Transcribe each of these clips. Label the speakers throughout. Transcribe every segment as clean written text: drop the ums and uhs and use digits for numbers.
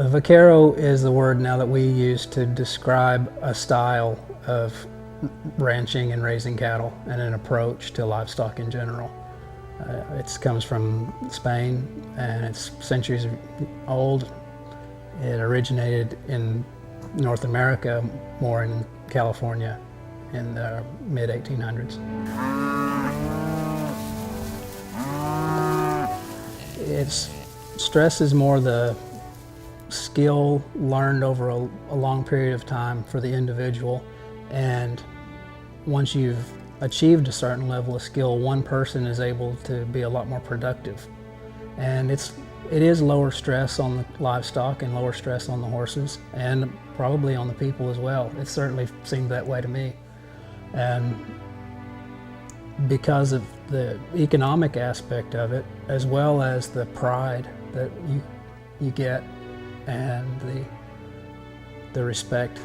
Speaker 1: Vaquero is the word now that we use to describe a style of ranching and raising cattle and an approach to livestock in general. It comes from Spain and it's centuries old. It originated in North America, more in California in the mid-1800s. It stresses more the skill learned over a long period of time for the individual, and once you've achieved a certain level of skill, one person is able to be a lot more productive. And it is lower stress on the livestock and lower stress on the horses, and probably on the people as well. It certainly seemed that way to me. And because of the economic aspect of it, as well as the pride that you get and the respect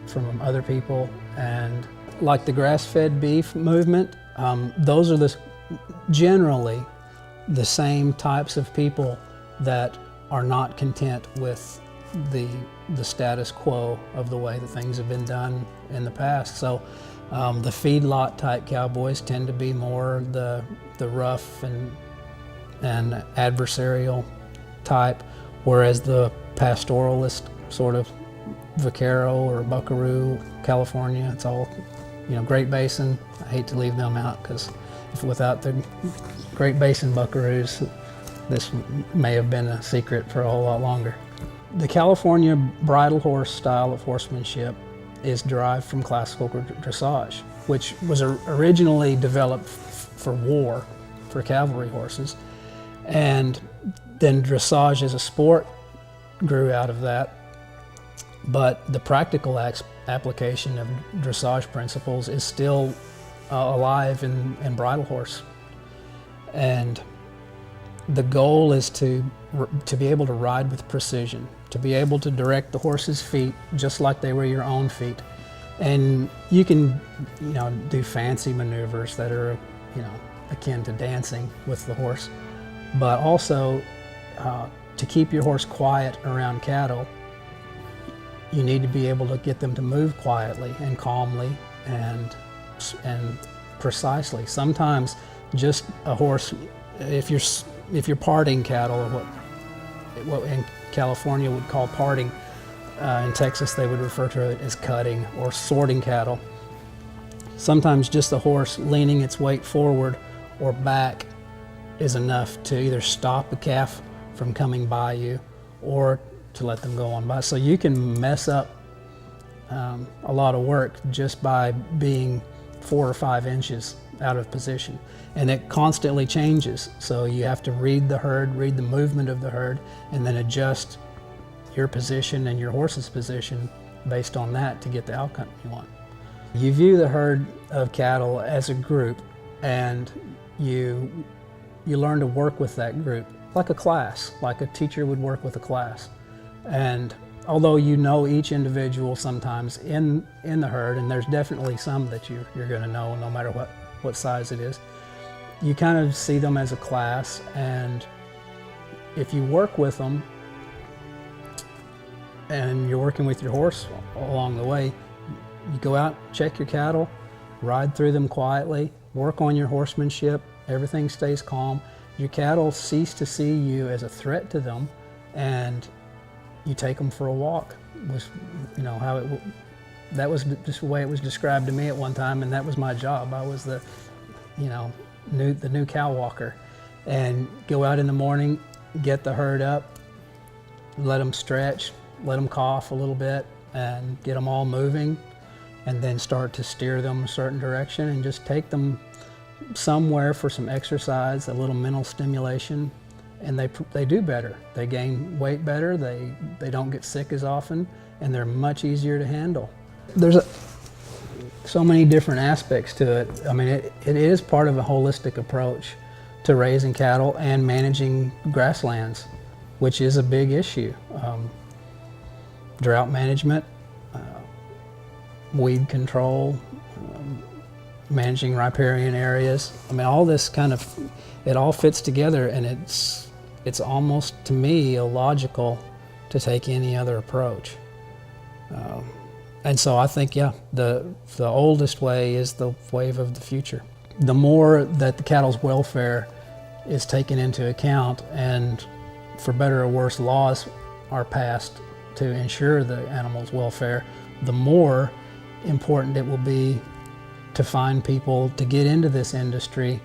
Speaker 1: from other people, and like the grass-fed beef movement, those are generally the same types of people that are not content with the status quo of the way that things have been done in the past. So the feedlot type cowboys tend to be more the rough and adversarial type, whereas the pastoralist sort of Vaquero or Buckaroo, California, it's all, Great Basin. I hate to leave them out because without the Great Basin buckaroos, this may have been a secret for a whole lot longer. The California bridle horse style of horsemanship is derived from classical dressage, which was originally developed for war, for cavalry horses, and then dressage as a sport grew out of that. But the practical application of dressage principles is still alive in bridle horse. And the goal is to be able to ride with precision, to be able to direct the horse's feet just like they were your own feet. And you can, do fancy maneuvers that are, akin to dancing with the horse, but also to keep your horse quiet around cattle, you need to be able to get them to move quietly and calmly and precisely. Sometimes just a horse, if you're parting cattle, or what in California would call parting, in Texas they would refer to it as cutting or sorting cattle. Sometimes just the horse leaning its weight forward or back is enough to either stop a calf from coming by you or to let them go on by. So you can mess up a lot of work just by being 4 or 5 inches out of position. And it constantly changes. So you have to read the herd, read the movement of the herd, and then adjust your position and your horse's position based on that to get the outcome you want. You view the herd of cattle as a group, and you learn to work with that group like a class, like a teacher would work with a class. And although each individual sometimes in the herd, and there's definitely some that you're going to know no matter what size it is, you kind of see them as a class, and if you work with them and you're working with your horse along the way, you go out, check your cattle, ride through them quietly, work on your horsemanship, everything stays calm. Your cattle cease to see you as a threat to them, and you take them for a walk. That was just the way it was described to me at one time, and that was my job. I was the new cow walker, and go out in the morning, get the herd up, let them stretch, let them cough a little bit, and get them all moving, and then start to steer them a certain direction and just take them somewhere for some exercise, a little mental stimulation, and they do better. They gain weight better, they don't get sick as often, and they're much easier to handle. There's so many different aspects to it. I mean, it is part of a holistic approach to raising cattle and managing grasslands, which is a big issue. Drought management, weed control, managing riparian areas. I mean, all this it all fits together, and it's almost, to me, illogical to take any other approach. And so I think, yeah, the oldest way is the wave of the future. The more that the cattle's welfare is taken into account, and for better or worse, laws are passed to ensure the animal's welfare, the more important it will be to find people to get into this industry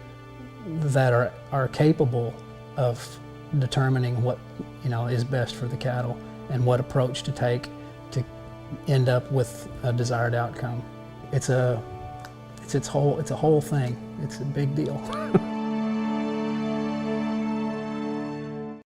Speaker 1: that are capable of determining what is best for the cattle and what approach to take to end up with a desired outcome. It's a whole thing. It's a big deal.